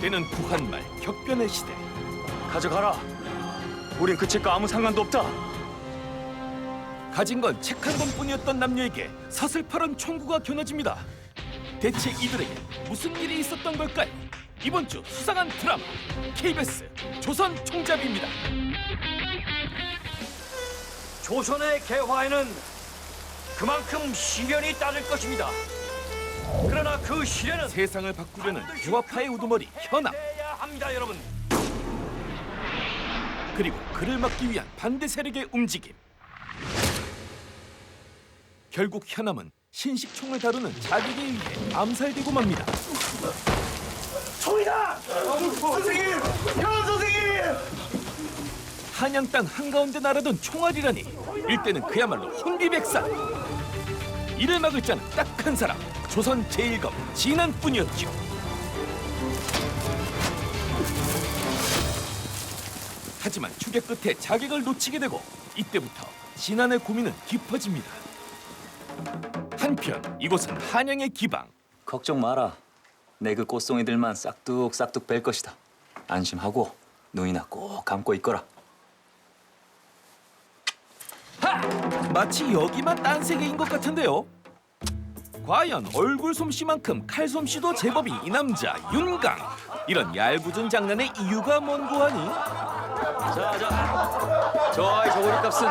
때는 부한말 격변의 시대. 가져가라. 우린 그 책과 아무 상관도 없다. 가진 건 책 한 권뿐이었던 남녀에게 서슬퍼런 총구가 겨눠집니다. 대체 이들에게 무슨 일이 있었던 걸까요? 이번 주 수상한 드라마 KBS 조선 총잡이입니다. 조선의 개화에는 그만큼 시련이 따를 것입니다. 그러나 그 시련은 세상을 바꾸려는 개화파의 우두머리 현암, 해야 합니다, 여러분. 그리고 그를 막기 위한 반대 세력의 움직임. 결국 현암은 신식총을 다루는 자객에 의해 암살되고 맙니다. 총이다! 선생님! 현 선생님! 한양 땅 한가운데 날아든 총알이라니 일대는 그야말로 혼비백산. 이를 막을 자는 딱 한 사람, 조선 제1검 진안뿐이었죠. 하지만 추격 끝에 자객을 놓치게 되고 이때부터 진안의 고민은 깊어집니다. 한편 이곳은 한양의 기방. 걱정 마라. 내 그 꽃송이들만 싹둑싹둑 뺄 것이다. 안심하고 눈이나 꼭 감고 있거라. 마치 여기만 딴 세계인 것 같은데요. 과연 얼굴 솜씨만큼 칼 솜씨도 제법인 이 남자 윤강. 이런 얄궂은 장난의 이유가 뭔고 하니? 저 아이 저고리 값은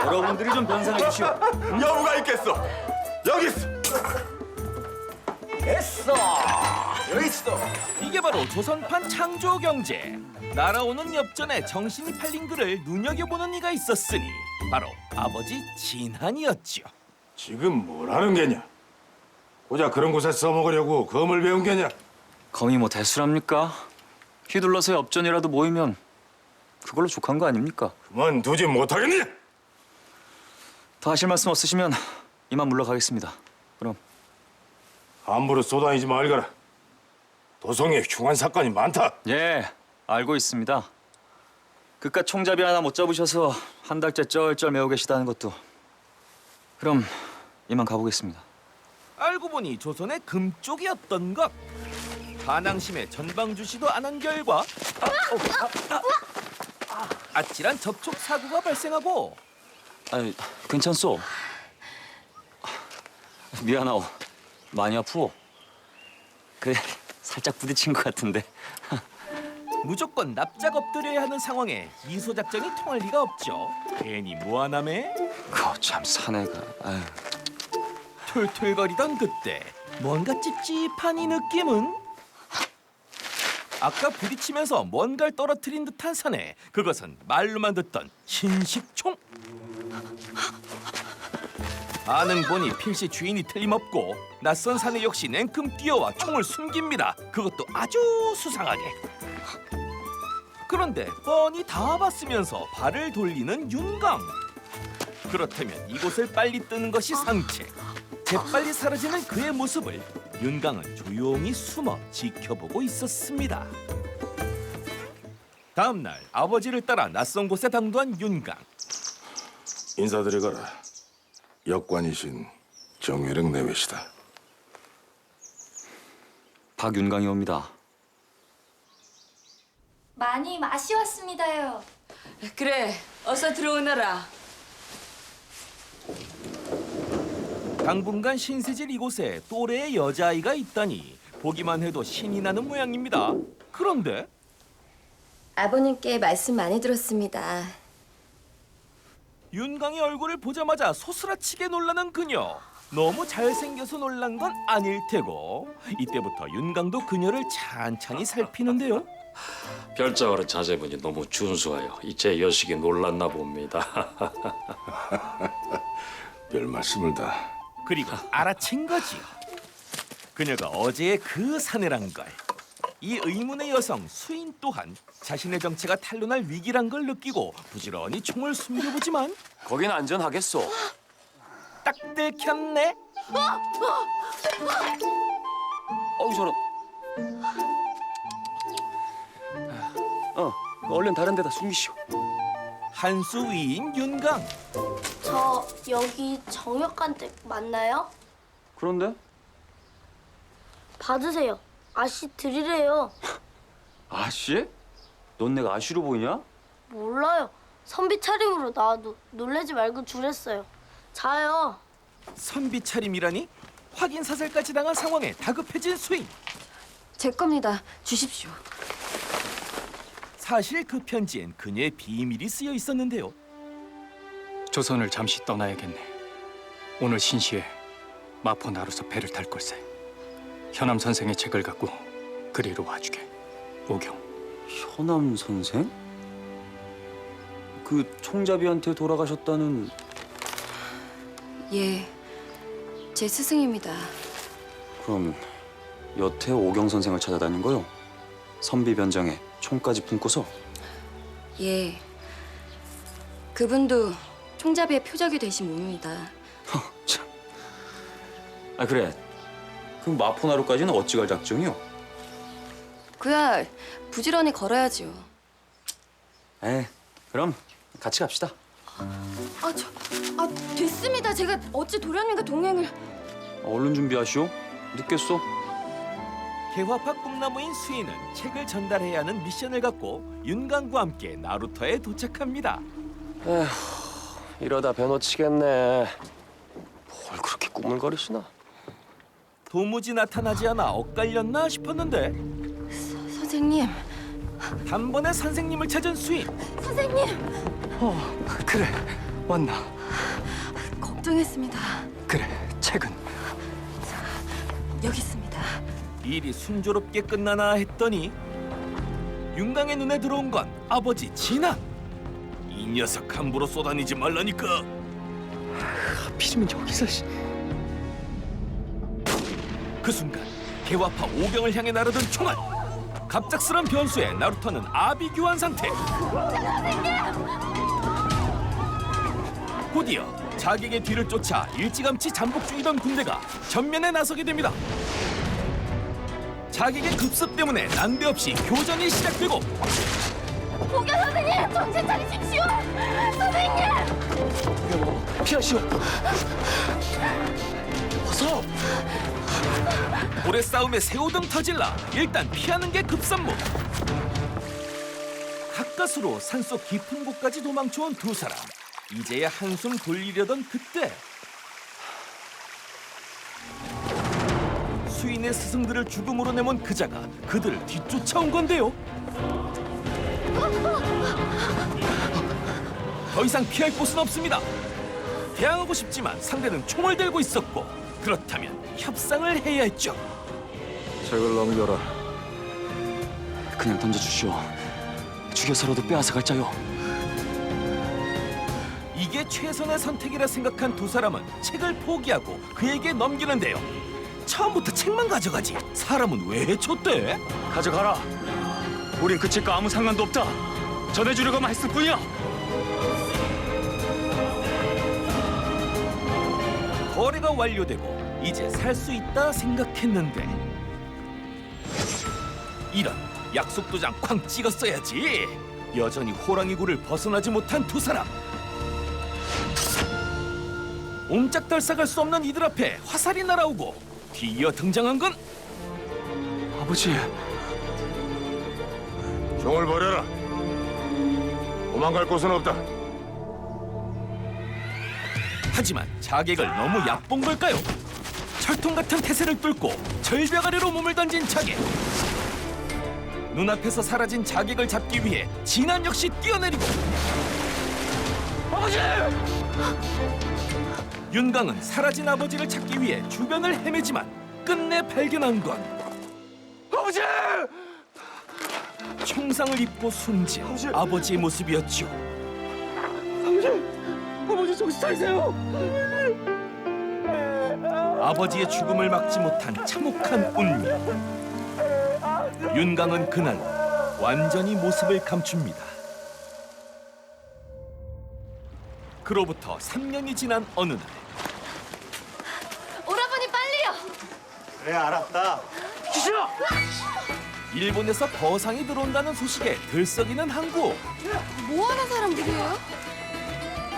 여러분들이 좀 변상해 주시오. 여부가 있겠어! 여기 있어! 됐어! 여기 있어! 이게 바로 조선판 창조 경제. 날아오는 엽전에 정신이 팔린 그를 눈여겨보는 이가 있었으니 바로 아버지 진한이었죠. 지금 뭘 하는 게냐? 고작 그런 곳에 써먹으려고 검을 배운 게냐? 검이 뭐 대수랍니까? 휘둘러서 엽전이라도 모이면 그걸로 족한 거 아닙니까? 그만두지 못하겠냐? 더 하실 말씀 없으시면 이만 물러가겠습니다. 그럼. 함부로 쏘다니지 말거라. 도성에 흉한 사건이 많다. 예, 알고 있습니다. 그깟 총잡이 하나 못 잡으셔서 한 달째 쩔쩔 매고 계시다는 것도. 그럼 이만 가보겠습니다. 알고 보니 조선의 금쪽이었던 것. 반항심에 전방주시도 안 한 결과 아찔한 접촉 사고가 발생하고 아니, 괜찮소? 미안하오. 많이 아프오? 그래, 살짝 부딪힌 것 같은데. 무조건 납작 엎드려야 하는 상황에 이소 작전이 통할 리가 없죠. 괜히 무안함에 그참 사내가. 아유. 툴툴거리던 그때 뭔가 찝찝한 이 느낌은 아까 부딪히면서 뭔가를 떨어뜨린 듯한 사내. 그것은 말로만 듣던 신식총. 아는 보니 필시 주인이 틀림없고 낯선 사내 역시 냉큼 뛰어와 총을 숨깁니다. 그것도 아주 수상하게. 그런데 뻔히 다 봤으면서 발을 돌리는 윤강. 그렇다면 이곳을 빨리 뜨는 것이 상책. 재빨리 사라지는 그의 모습을 윤강은 조용히 숨어 지켜보고 있었습니다. 다음 날 아버지를 따라 낯선 곳에 당도한 윤강. 인사드리거라. 역관이신 정회령 내외시다. 박윤강이 옵니다. 많이 마시왔습니다요. 그래, 어서 들어오너라. 당분간 신세질 이곳에 또래의 여자아이가 있다니 보기만 해도 신이 나는 모양입니다. 그런데 아버님께 말씀 많이 들었습니다. 윤강의 얼굴을 보자마자 소스라치게 놀라는 그녀. 너무 잘생겨서 놀란 건 아닐 테고 이때부터 윤강도 그녀를 찬찬히 살피는데요. 별자와의 자제분이 너무 준수하여 이제 여식이 놀랐나 봅니다. 별 말씀을 다. 그리고 알아챈 거지요. 그녀가 어제의 그 사내란 걸. 이 의문의 여성 수인 또한 자신의 정체가 탄로날 위기란 걸 느끼고 부지런히 총을 숨겨보지만 거긴 안전하겠소. 딱 들켰네. 어우 저런. 얼른 다른 데다 숨기시오. 한수 위인 윤강. 저 여기 정역관댁 맞나요? 그런데? 받으세요. 아씨 드리래요. 아씨? 넌 내가 아씨로 보이냐? 몰라요. 선비 차림으로 나와도 놀라지 말고 주랬어요. 자요. 선비 차림이라니? 확인 사살까지 당한 상황에 다급해진 수인. 제 겁니다. 주십시오. 사실 그 편지엔 그녀의 비밀이 쓰여 있었는데요. 조선을 잠시 떠나야겠네. 오늘 신시에 마포 나루서 배를 탈 걸세. 현암 선생의 책을 갖고 그리로 와주게. 오경. 현암 선생? 그 총잡이한테 돌아가셨다는. 예, 제 스승입니다. 그럼 여태 오경 선생을 찾아다닌 거요? 선비 변장에 총까지 품고서? 예, 그분도 총잡이의 표적이 되신 몸입니다. 참. 아 그래. 그 마포나루까지는 어찌 갈 작정이요? 그야 부지런히 걸어야지요. 에, 그럼 같이 갑시다. 됐습니다. 제가 어찌 도련님과 동행을... 얼른 준비하시오. 늦겠어. 개화파 꿈나무인 수인은 책을 전달해야 하는 미션을 갖고 윤강과 함께 나루터에 도착합니다. 이러다 배 놓치겠네. 뭘 그렇게 꾸물거리시나? 도무지 나타나지 않아 엇갈렸나 싶었는데 선생님, 단번에 선생님을 찾은 수인. 그래, 왔나? 걱정했습니다. 그래, 책은? 여기 있습니다. 일이 순조롭게 끝나나 했더니 윤강의 눈에 들어온 건 아버지 진한. 이 녀석 함부로 쏘다니지 말라니까. 하필이면 여기서... 그 순간 개화파 오경을 향해 날아든 총알. 갑작스런 변수에 나루터는 아비규환 상태. 곧이어 자객의 뒤를 쫓아 일찌감치 잠복 중이던 군대가 전면에 나서게 됩니다. 자객의 급습 때문에 난데없이 교전이 시작되고 오경 선생님, 정신 차리십시오. 선생님. 피하시오. 고래 싸움에 새우등 터질라 일단 피하는 게 급선무. 가까스로 산속 깊은 곳까지 도망쳐온 두 사람. 이제야 한숨 돌리려던 그때 수인의 스승들을 죽음으로 내몬 그자가 그들을 뒤쫓아온 건데요. 더 이상 피할 곳은 없습니다. 대항하고 싶지만 상대는 총을 들고 있었고, 그렇다면 협상을 해야 했죠. 책을 넘겨라. 그냥 던져주시오. 죽여서라도 빼앗아갈 자요. 이게 최선의 선택이라 생각한 두 사람은 책을 포기하고 그에게 넘기는데요. 처음부터 책만 가져가지 사람은 왜 해쳤대? 가져가라. 우린 그 책과 아무 상관도 없다. 전해주려고만 했을 뿐이야. 거래가 완료되고 이제 살 수 있다 생각했는데, 이런 약속 도장 쾅 찍었어야지. 여전히 호랑이 굴을 벗어나지 못한 두 사람. 옴짝달싹할 수 없는 이들 앞에 화살이 날아오고 뒤이어 등장한 건 아버지, 총을 버려라. 도망갈 곳은 없다. 하지만 자객을 너무 얕본 걸까요? 철통 같은 태세를 뚫고 절벽 아래로 몸을 던진 자객. 눈앞에서 사라진 자객을 잡기 위해 진한 역시 뛰어내리고, 아버지! 윤강은 사라진 아버지를 찾기 위해 주변을 헤매지만 끝내 발견한 건 아버지! 총상을 입고 숨진 아버지의 모습이었죠. 아버지 정신 차리세요. 아버지의 죽음을 막지 못한 참혹한 운명. 윤강은 그날 완전히 모습을 감춥니다. 그로부터 3년이 지난 어느 날, 오라버니 빨리요. 그래 알았다. 일본에서 거상이 들어온다는 소식에 들썩이는 항구. 뭐하는 사람들이에요?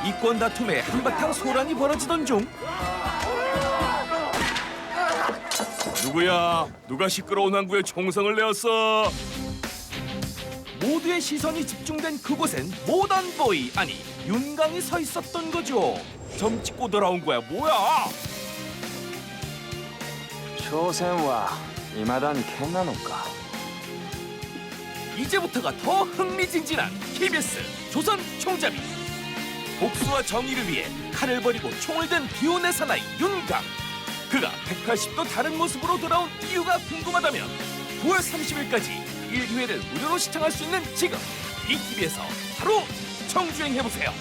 이권 다툼에 한바탕 소란이 벌어지던 중, 누구야? 누가 시끄러운 항구에 총성을 내었어? 모두의 시선이 집중된 그곳엔 모던보이, 아니 윤강이 서 있었던 거죠. 점 찍고 돌아온 거야 뭐야? 조센와 이마단 캔나노까. 이제부터가 더 흥미진진한 KBS 조선 총잡이. 복수와 정의를 위해 칼을 버리고 총을 든 비운의 사나이 윤강. 그가 180도 다른 모습으로 돌아온 이유가 궁금하다면 9월 30일까지 1회를 무료로 시청할 수 있는 지금 BTV에서 바로 정주행해보세요.